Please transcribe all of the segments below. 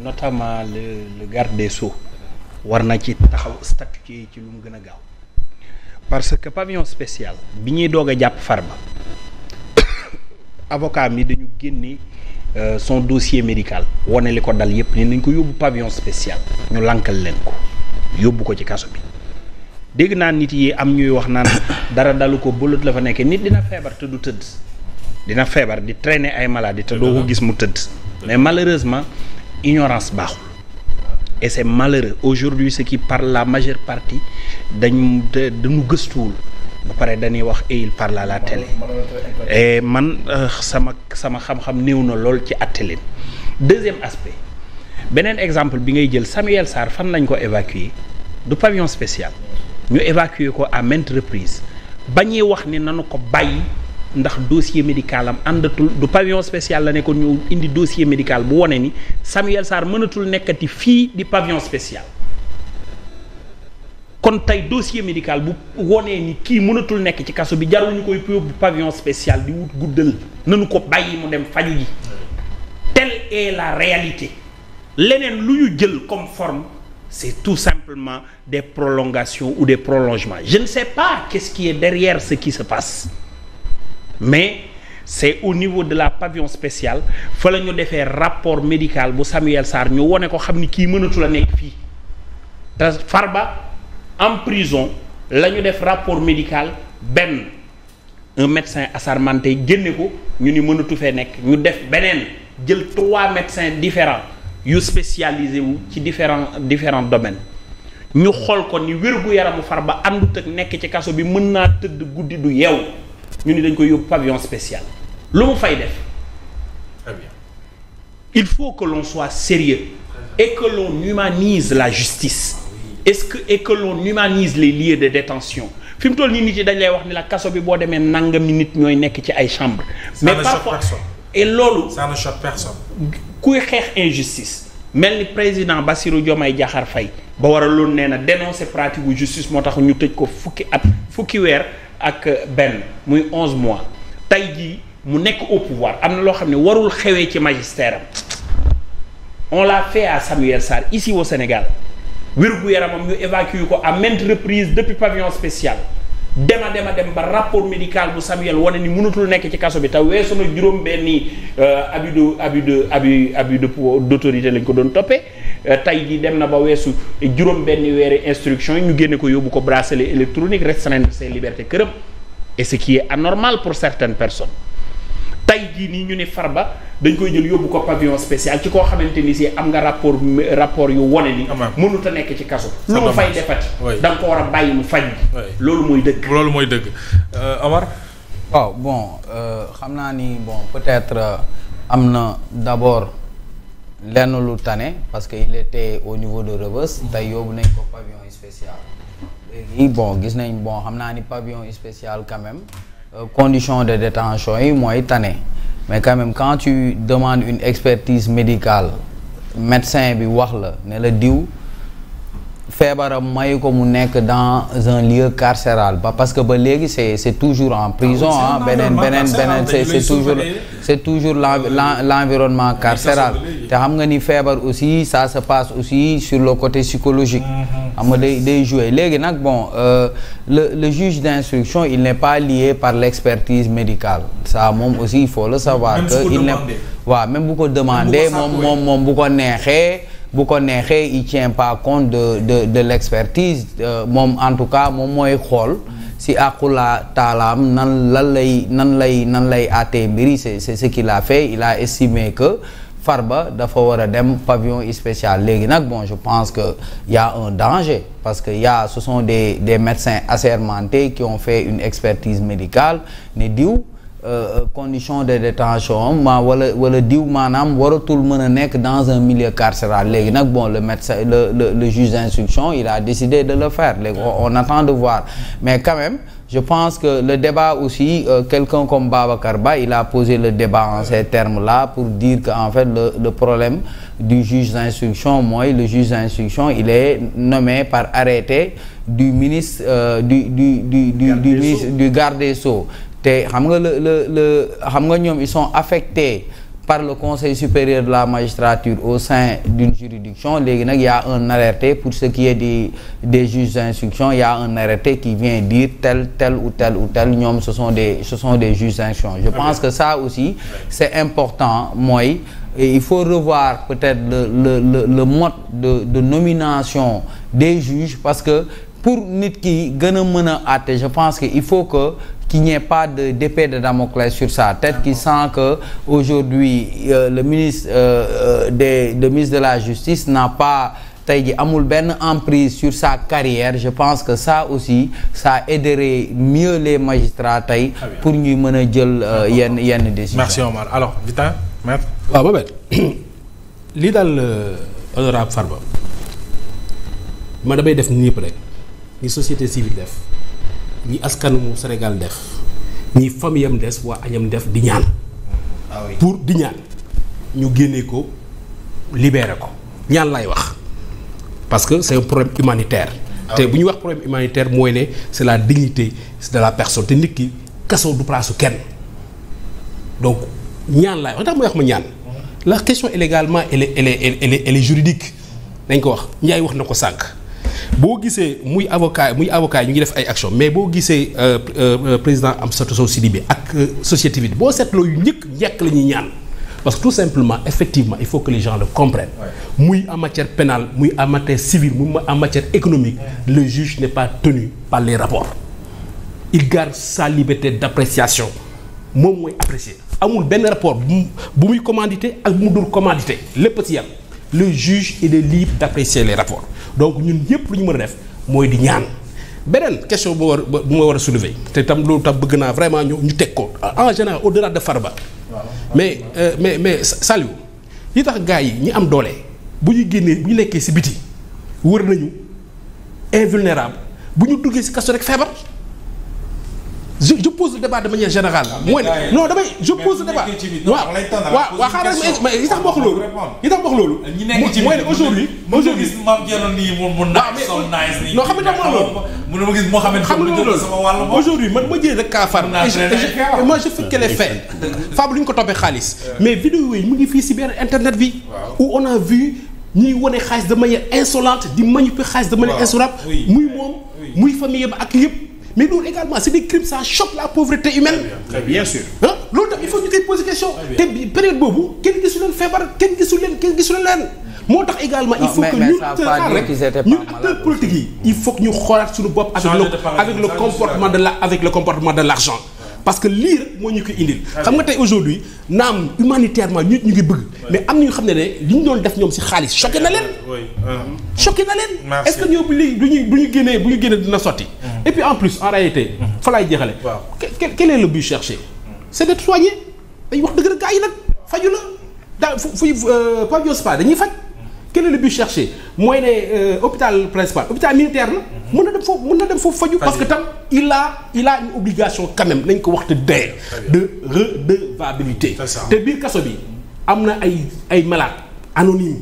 notamment le garde des Sceaux war na ci taxaw statuer ci lu mu gën a gaaw parce que pavillon spécial bi ñuy doog a jàpp Farba avocat mi dañu génne son dossier médical wane li ko dal yépp ni nañ ko yóbbu pavillon spécial ñu lankal leen ko yóbbu ko ci kaso bi dégg naa nit yi am ñuy wax naan dara dalu ko bëlut la fa nekkee nit dina feebar te du tëdd dina feebar di traîner ay maladie te doo ko gis mu tëdd mais malheureusement ignorance baaxul et c'est malheureux aujourd'hui ceux qui parlent la majeure partie dañu gëstuwul ba pare dañuy wax et il parle à la télé et man sama xam-xam néew na lool ci àtte leen. Deuxième aspect beneen exemple bi ngay jël Samuel Sarr fan lañ ko évacuer du pavillon spécial ñu évacuer ko à maintes reprises ba ñuy wax ni nanu ko bàyyi ndax dossier médical am àndatul du pavillon spécial la ne ko ñu indi dossier médical bu wone ni Samuel Sarr mënatul nekkati fii di pavillon spécial kon tey dossier médical bu wonee ni kii mënatul nekk ci kaso bi jarul ñu koy yóbbu pavillon spécial di wut guddal nanu ko bàyyi mu dem faju ji telle est la réalité leneen lu ñu jël comme forme c'est tout simplement des prolongations ou des prolongements je ne sais pas qu'est-ce qui est derrière ce qui se passe mais c'est au niveau de la pavillon spécial fa la ñu defee rapport médical bu Samuel Sarr ñu wone ko xam ni kii mënatul a nekk fii te Farba en prison la ñu def rapport médical benn un médecin assermenté génne ko ñu ni mënatu fee nekk ñu def beneen jël 3 médecins différents yu spécialisé wu ci différents domaines ñu xool ko ni wér-gu-yaramu Farba àndut ak nekk ci kaso bi mën naa tëdd guddi du yeew ñu ni dañ koy yóbbu pavillon spécial lu mu fay def. Très bien. Il faut que l'on soit sérieux et que l'on humanise la justice et que l'on humanise les lieux de détention fi mu toll nii nit yi dañ lay wax ni la kaso bi boo demee nangami nit ñooy nekk ci ay chambre mais parfois et loolu ça ne choque personne kuy xeex injustice mel ni président Bassirou Diomaye Diakhar Faye ba war a loolu nee na dénoncer pratique gu justice moo tax ñu tëj ko fukki weer ak benn muy 11 mois tey jii mu nekk au pouvoir am na loo xam ne warul xewee ci magistère am on l'a fait à Samuel Sarr ici au Sénégal wér-gu-yaramam ñu évacué ko à maintes reprises depuis pavillon spécial dem ba rapport médical bu Samuel wane ni mënatul nekk ci kaso bi te weesu na juróom benni abus d'autorité lañ ko doon toppee tey jii dem na ba weesu juróom benni weeri instruction yi ñu génne ko yóbbu ko bracelet électronique restreindre ses libertés këram et ce qui est anormal pour certaines personnes tey jii nii ñu ne Farba dañ koy jël yóbbu ko pavillon spécial ci koo xamante ni si am nga rapport yu wone ni mënut a nekk ci kaso lu mu fay defati da nga ko war a bàyyi mu faj loolu mooy dëgg Omar waaw bon xam naa ni bon peut-être am na d'abord lenn lu tane parce que il était au niveau de Rebeuss tey yóbbu nañ ko pavillon spécial léegi bon gis nañ bon xam naa ni pavillon spécial quand même condition de détention yi mooy tane mais quand même quand tu demandes une expertise médicale médecin bi wax la ne la diw feebaram mayu ko mu nekk dans un lieu carcéral ba parce que ba léegi c'est toujours en prison beneen c'est toujours l'environnement carcéral te xam nga ni feebar aussi ça se passe aussi sur le côté psychologique xam nga day jouer léegi nag bon le juge d'instruction il n'est pas lié par l'expertise médicale ça moom aussi il faut le savoir que il n'est waaw même bu ko demander moom bu ko neexee il tient pas compte de l'expertise moom en tout cas moom mooy xool si aqula taalaam nan lay àttee mbiri c'est ce qu'il a fait il a estimé que Farba dafa war a dem pavillon spécial léegi nag bon je pense que y a un danger parce que ce sont des médecins assermentés qui ont fait une expertise médicale ne diw condition de détention wala diw maanaam waratul mën a nekk dans un milieu carcéral léegi nag bon le médecin le juge d'instruction il a décidé de le faire léegi on attend de voir mais quand même je pense que le débat aussi quelqu'un comme Babacar Ba il a posé le débat en ces termes-là pour dire que en fait le problème du juge d'instruction mooy le juge d'instruction il est nommé par arrêté du ministre du garde des Sceaux te xam nga xam nga ñoom ils sont affectés par le Conseil supérieur de la magistrature au sein d'une juridiction. Léegi nag y a un arrêté pour ce qui est des juges d'instruction, il y a un arrêté qui vient dire tel ou tel ñoom ce sont des juges d'instruction. Je pense que ça aussi c'est important, mooy il faut revoir peut-être le mode de nomination des juges, parce que pour nit ki gën a mën a àtte, je pense que il faut que qu'il n'y ait pas d'épée de Damoclès sur sa tête, qui sent que aujourd'hui le ministre de la justice n'a pas tey ji amul benn emprise sur sa carrière. Je pense que ça aussi ça aiderait mieux les magistrats tey pour ñuy mën a jël yenn décision. Merci Omar. Alors Vita, maître. waaw Babet lii daal honorable Farba ma damay def nii yëpp rek ni société civile def ñi askanu Sénégal def ñi famille am des waa añam def di ñaan pour di ñaan ñu génnee ko libérer ko ñaan lay wax parce que c'est un problème humanitaire te bu ñuy wax problème humanitaire mooy ne c'est la dignité de la personne te nit ki kaso du place su kenn donc ñaan laay wax tax mooy wax ma ñaan la question également elle est juridique dañ ko wax Ndiaye wax na ko sànq boo gisee muy avocat ñu ngi def ay action mais boo gisee président Amsatou Sow Sidibé ak société civile boo seetloo yu njëkk la ñuy ñaan parce que tout simplement effectivement il faut que les gens le comprennent muy en matière pénale muy en matière civile muy en matière économique le juge n'est pas tenu par les rapports il garde sa liberté d'appréciation moom mooy apprécier amul benn rapport bu muy commandité ak bu mu dul commandité lépp ci yam le juge il est libre d'apprécier les rapports donc ñun yëpp lu ñu mën a def mooy di ñaan beneen question bu ma war a soulever te tam loolu tam bëgg naa vraiment ñu teg ko en général au-delà de Farba mais Saliou yi tax gars yi ñi am doole bu ñu génnee bu ñu nekkee ci biti wër nañu invulnérable bu ñu duggee ci kaso rek feebar je pose le débat de manière générale. mooy non damay je pose le débat. waaw xaaral mais yi tax ma wax loolu. mooy ne aujourd'hui non xam nga aujourd'hui man ma jël rek kaa far. moi je fais que les faits. Fab lu ñu ko toppee xaalis. mais vidéo yi mu ngi fii ci biir internet bi. où on a vu ñuy wane xaalis de manière insolente di manipuler xaalis de manière insolente. muy moom muy famille ba ak yëpp. mais loolu également c'est des crimes ça choque la pauvreté humaine. très bien sûr. ah loolu tam il faut ñu koy poser question. te période boobu kenn gisu leen feebar kenn gisu leen moo tax également. il faut que ñun acteurs politiques yi. il faut que ñu xoolaat suñu bopp. avec le comportement de l'argent. parce que lii rek moo ñu ko indil. xam nga tey aujourd'hui naam humanitairement ñu ngi bëgg. mais am na ñu xam ne li ñu doon def ñoom ci xaalis choqué na leen. est-ce que ñoom bu ñu génnee dina sotti. et puis en plus en réalité. fa laay jeexale. quel est le but cherché. c'est d'être soigné dañuy wax dëgg rek gaa yi nag faju la daa fuy pavillon spa dañuy faj. quel est le but cherché mooy ne hôpital principal hôpital militaire la. mën na dem foofu faju parce que tam il a une obligation quand même nañ ko wax te de redevabilité. te biir kaso bi am na ay malades anonymes.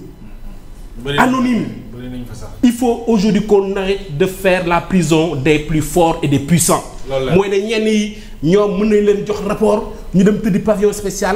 Il faut aujourd'hui qu'on arrête de faire la prison des plus forts et des puissants. mooy ne ñenn yi ñoom mën nañ leen jox rapport ñu dem tëddi pavillon spécial.